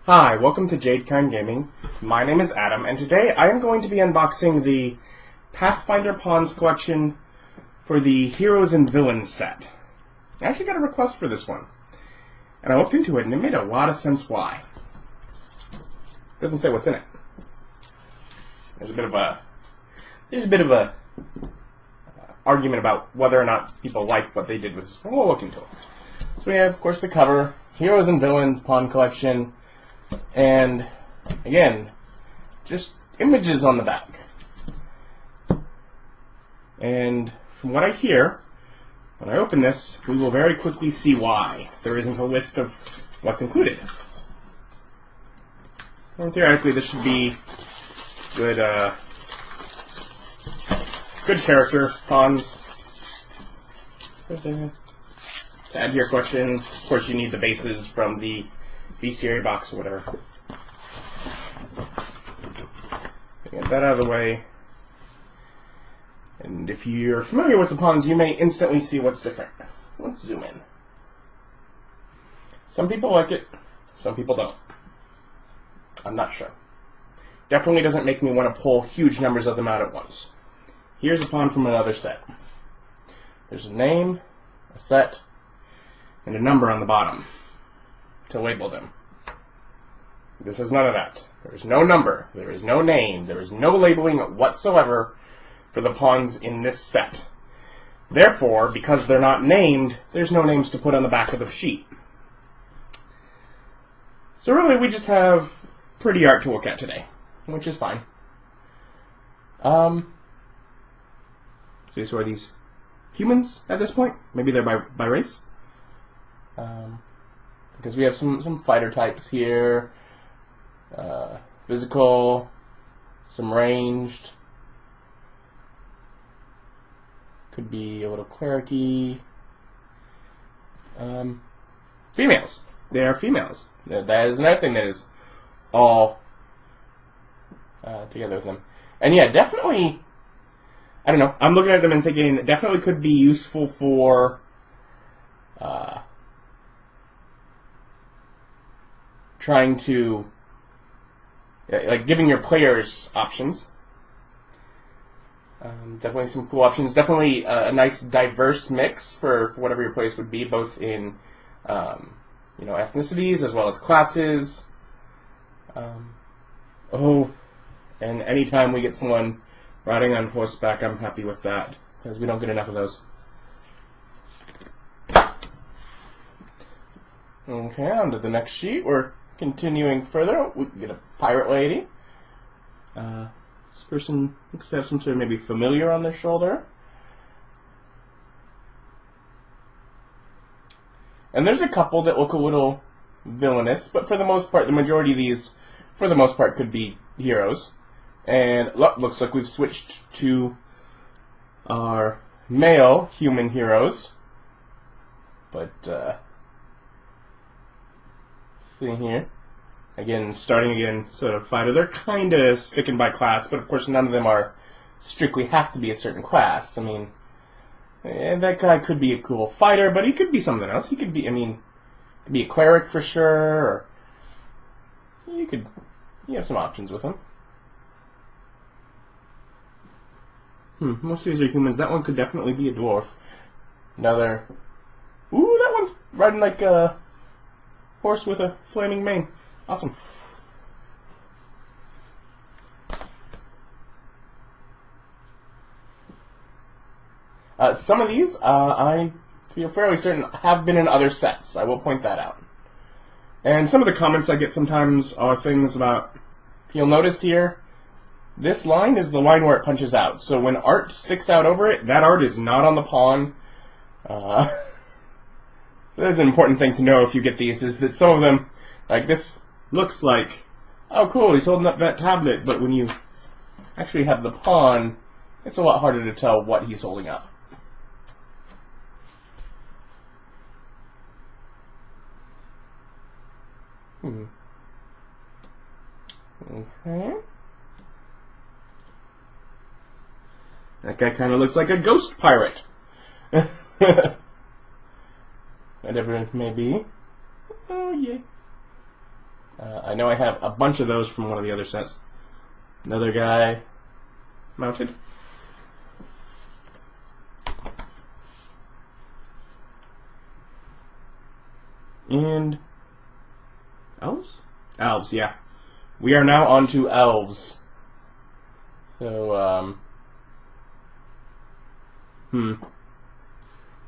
Hi, welcome to Jadekind Gaming. My name is Adam, and today I am going to be unboxing the Pathfinder Pawns collection for the Heroes and Villains set. I actually got a request for this one, and I looked into it, and it made a lot of sense why. It doesn't say what's in it. There's a bit of a argument about whether or not people like what they did with this one. We'll look into it. So we have, of course, the cover, Heroes and Villains Pawn Collection. And, again, just images on the back. And from what I hear, when I open this, we will very quickly see why there isn't a list of what's included. And theoretically, this should be good, good character pawns. To add to your collection, of course, you need the bases from the bestiary box or whatever. Get that out of the way. And if you're familiar with the pawns, you may instantly see what's different. Let's zoom in. Some people like it, some people don't. I'm not sure. Definitely doesn't make me want to pull huge numbers of them out at once. Here's a pawn from another set. There's a name, a set, and a number on the bottom to label them. This is none of that. There is no number, there is no name, there is no labeling whatsoever for the pawns in this set. Therefore, because they're not named, there's no names to put on the back of the sheet. So really, we just have pretty art to look at today, which is fine. See, so are these humans at this point? Maybe they're by race? Because we have some fighter types here, physical, some ranged, could be a little cleric-y. Females. They are females. That is another thing that is all together with them. And yeah, definitely, I don't know, I'm looking at them and thinking it definitely could be useful for trying to, like, giving your players options. Definitely some cool options. Definitely a nice diverse mix for whatever your players would be, both in ethnicities as well as classes. And anytime we get someone riding on horseback, I'm happy with that, because we don't get enough of those. Okay, on to the next sheet. We're continuing further. We get a pirate lady. This person looks to have some sort of maybe familiar on their shoulder. And there's a couple that look a little villainous, but for the most part, the majority of these, for the most part, could be heroes. And looks like we've switched to our male human heroes. But, see here. Again, starting again, sort of fighter. They're kind of sticking by class, but of course none of them are strictly have to be a certain class. I mean, that guy could be a cool fighter, but he could be something else. He could be, could be a cleric for sure, or you have some options with him. Most of these are humans. That one could definitely be a dwarf. Another, ooh, that one's riding like a horse with a flaming mane. Awesome. Some of these, I feel fairly certain, have been in other sets. I will point that out. And some of the comments I get sometimes are things about, if you'll notice here, this line is the line where it punches out. So when art sticks out over it, that art is not on the pawn. So that's an important thing to know if you get these, is that some of them, like this, looks like, oh cool, he's holding up that tablet, but when you actually have the pawn, it's a lot harder to tell what he's holding up. Okay. That guy kind of looks like a ghost pirate. Whatever it may be. Oh, yay. I know I have a bunch of those from one of the other sets. Another guy mounted. And elves? Elves, yeah. We are now on to elves. So,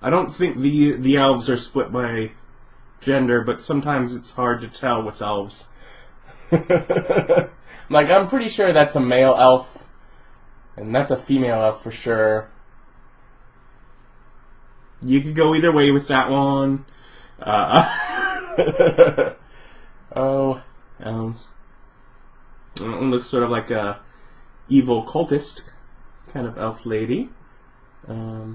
I don't think the elves are split by gender, but sometimes it's hard to tell with elves. Like, I'm pretty sure that's a male elf, and that's a female elf for sure. You could go either way with that one. Oh, elves. It looks sort of like a evil cultist kind of elf lady. Yeah,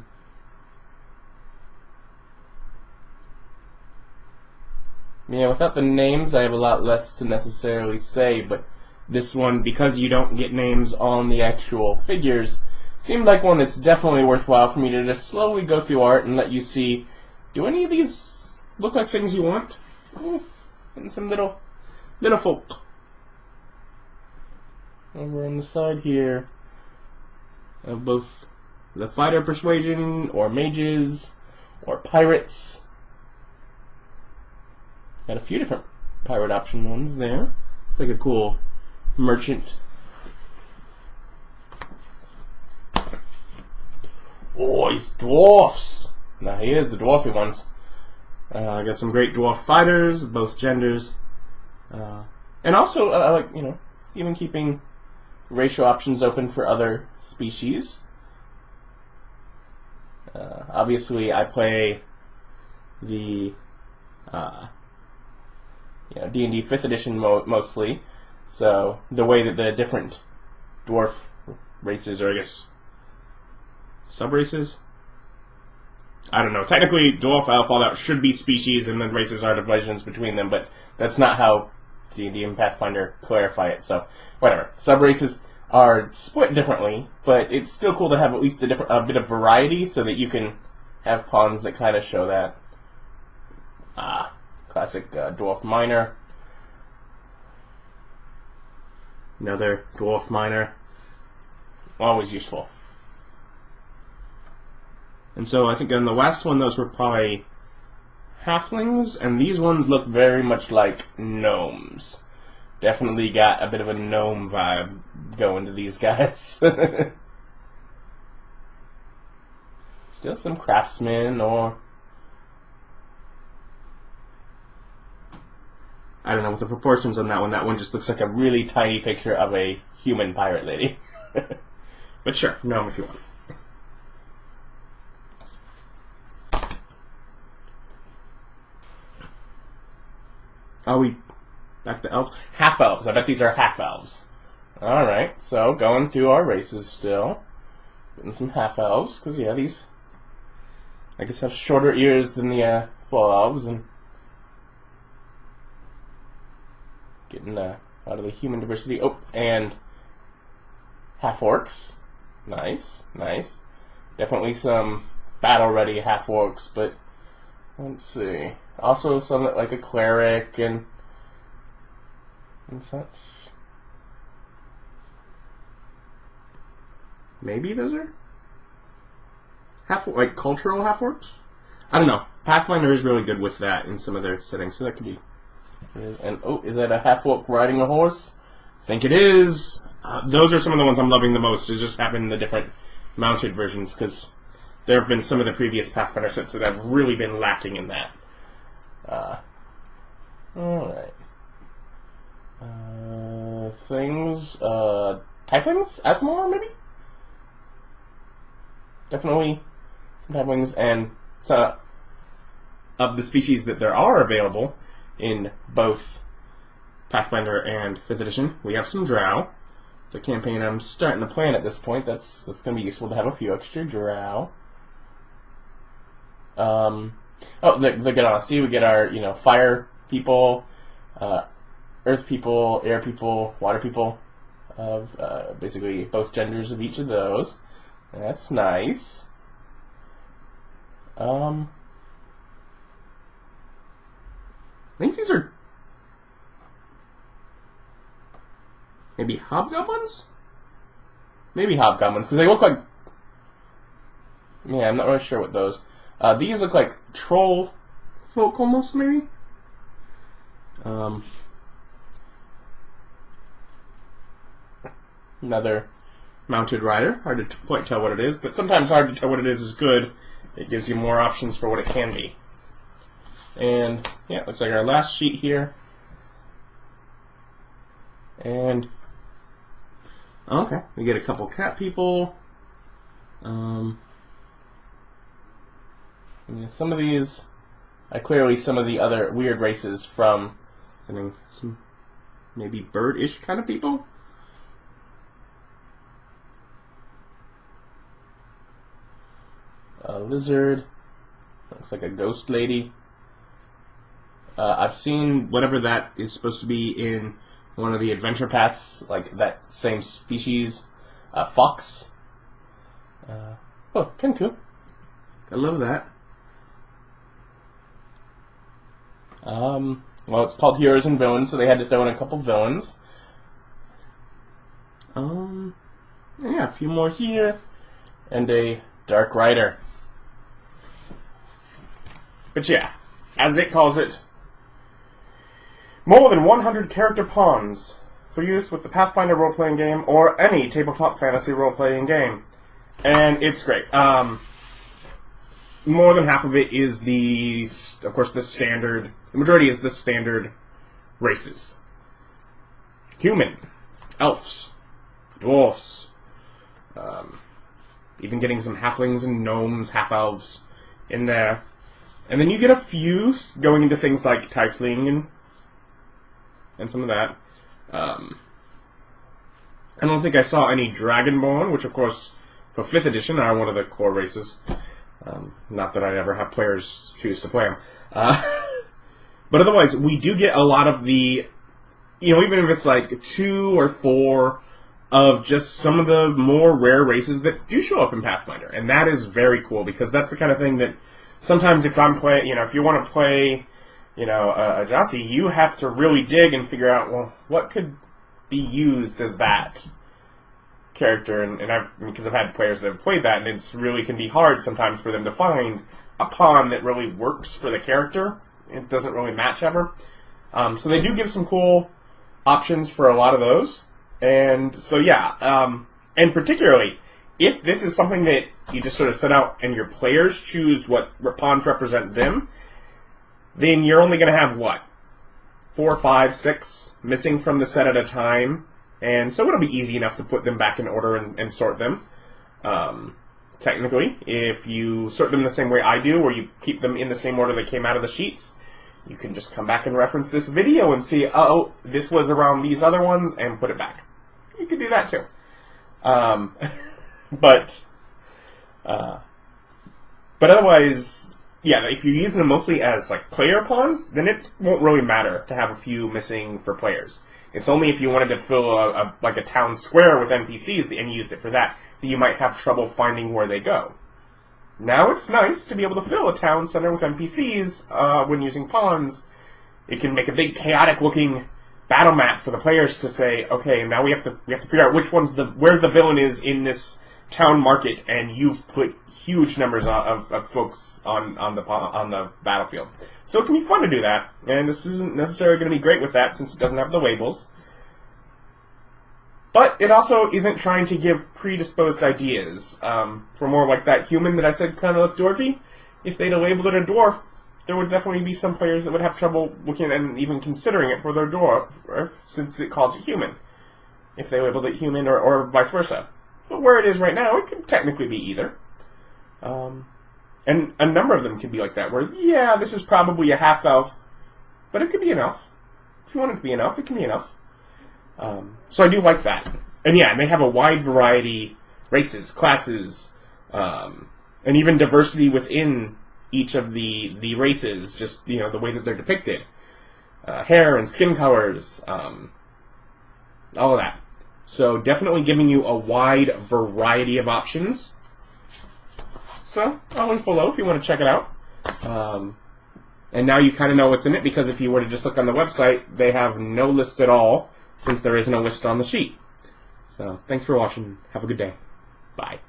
without the names, I have a lot less to necessarily say, but this one, because you don't get names on the actual figures, seemed like one that's definitely worthwhile for me to just slowly go through art and let you see, do any of these look like things you want? Ooh, and some little folk. Over on the side here, of both the fighter persuasion, or mages, or pirates. Got a few different pirate option ones there. It's like a cool merchant. Oh, he's dwarfs! Now here's the dwarfy ones. I got some great dwarf fighters, both genders. And also, like, you know, even keeping racial options open for other species. Obviously, I play the D&D 5th edition mostly, so the way that the different dwarf races, or I guess sub-races, I don't know. Technically, dwarf, elf, all that should be species, and then races are divisions between them, but that's not how D&D and Pathfinder clarify it, so whatever. Sub-races are split differently, but it's still cool to have at least a bit of variety so that you can have pawns that kind of show that. Classic dwarf miner. Another dwarf miner. Always useful. And so I think on the last one, those were probably halflings, and these ones look very much like gnomes. Definitely got a bit of a gnome vibe going to these guys. Still some craftsmen, or I don't know what the proportions on that one. That one just looks like a really tiny picture of a human pirate lady. But sure, gnome if you want. Are we back to elves? Half-elves. I bet these are half-elves. Alright, so going through our races still. Getting some half-elves, because yeah, these I guess have shorter ears than the full elves, and getting out of the human diversity. Oh, and half-orcs. Nice, nice. Definitely some battle-ready half-orcs, but let's see. Also some that like a cleric and such. Maybe those are like cultural half-orcs? I don't know. Pathfinder is really good with that in some of their settings, so that could be. And oh, is that a half-orc riding a horse? I think it is. Those are some of the ones I'm loving the most, is just having the different mounted versions, because there have been some of the previous Pathfinder sets that have really been lacking in that. Alright. Things, tieflings? Asmore, maybe? Definitely some tieflings, and some of the species that there are available in both Pathfinder and 5th edition. We have some drow. The campaign I'm starting to plan at this point, that's going to be useful to have a few extra drow. Oh, they get on. See, we get our, fire people, earth people, air people, water people, of basically both genders of each of those. That's nice. I think these are maybe hobgoblins? Maybe hobgoblins, because they look like... Yeah, I'm not really sure what those... these look like troll folk, almost, maybe? Another mounted rider. Hard to quite tell what it is, but sometimes hard to tell what it is good. It gives you more options for what it can be. And, yeah, looks like our last sheet here. And, okay, we get a couple cat people. Some of these are clearly some of the other weird races from, I think, some maybe bird-ish kind of people. A lizard. Looks like a ghost lady. I've seen whatever that is supposed to be in one of the adventure paths, like that same species. Fox. Oh, Kenku. I love that. Well, it's called Heroes and Villains, so they had to throw in a couple villains. Yeah, a few more here. And a Dark Rider. But yeah, as it calls it, more than 100 character pawns for use with the Pathfinder role-playing game or any tabletop fantasy role-playing game. And it's great. More than half of it is of course, the standard. The majority is the standard races. Human, elves, dwarves, even getting some halflings and gnomes, half-elves in there. And then you get a few going into things like tiefling and some of that. I don't think I saw any dragonborn, which of course, for 5th edition, are one of the core races. Not that I'd ever have players choose to play them. But otherwise, we do get a lot of the, even if it's like 2 or 4 of just some of the more rare races that do show up in Pathfinder. And that is very cool, because that's the kind of thing that sometimes if I'm playing, if you want to play, a Jossie, you have to really dig and figure out, well, what could be used as that character, and because I've had players that have played that, and it really can be hard sometimes for them to find a pawn that really works for the character. It doesn't really match ever. So they do give some cool options for a lot of those. And so yeah, and particularly, if this is something that you just sort of set out and your players choose what pawns represent them, then you're only going to have, 4, 5, 6 missing from the set at a time. And so it'll be easy enough to put them back in order and sort them. Technically, if you sort them the same way I do, or you keep them in the same order they came out of the sheets, you can just come back and reference this video and see, oh, this was around these other ones, and put it back. You could do that too. But otherwise, yeah, if you're using them mostly as player pawns, then it won't really matter to have a few missing for players. It's only if you wanted to fill a town square with NPCs and used it for that you might have trouble finding where they go. Now it's nice to be able to fill a town center with NPCs when using pawns. It can make a big chaotic-looking battle map for the players to say, okay, now we have to figure out which one's where the villain is in this town market, and you've put huge numbers of folks on the battlefield. So it can be fun to do that, and this isn't necessarily going to be great with that since it doesn't have the labels. But it also isn't trying to give predisposed ideas. For more like that human that I said kind of looked dwarfy, if they'd have labeled it a dwarf, there would definitely be some players that would have trouble looking and even considering it for their dwarf, since it calls it human. If they labeled it human or vice versa. But where it is right now, it could technically be either. And a number of them can be like that, where, yeah, this is probably a half-elf, but it could be an elf. If you want it to be an elf, it can be an elf. So I do like that. And yeah, and they have a wide variety, races, classes, and even diversity within each of the races, just, the way that they're depicted. Hair and skin colors, all of that. So definitely giving you a wide variety of options. So I'll link below if you want to check it out. And now you kind of know what's in it, because if you were to just look on the website, they have no list at all since there isn't a list on the sheet. So, thanks for watching. Have a good day. Bye.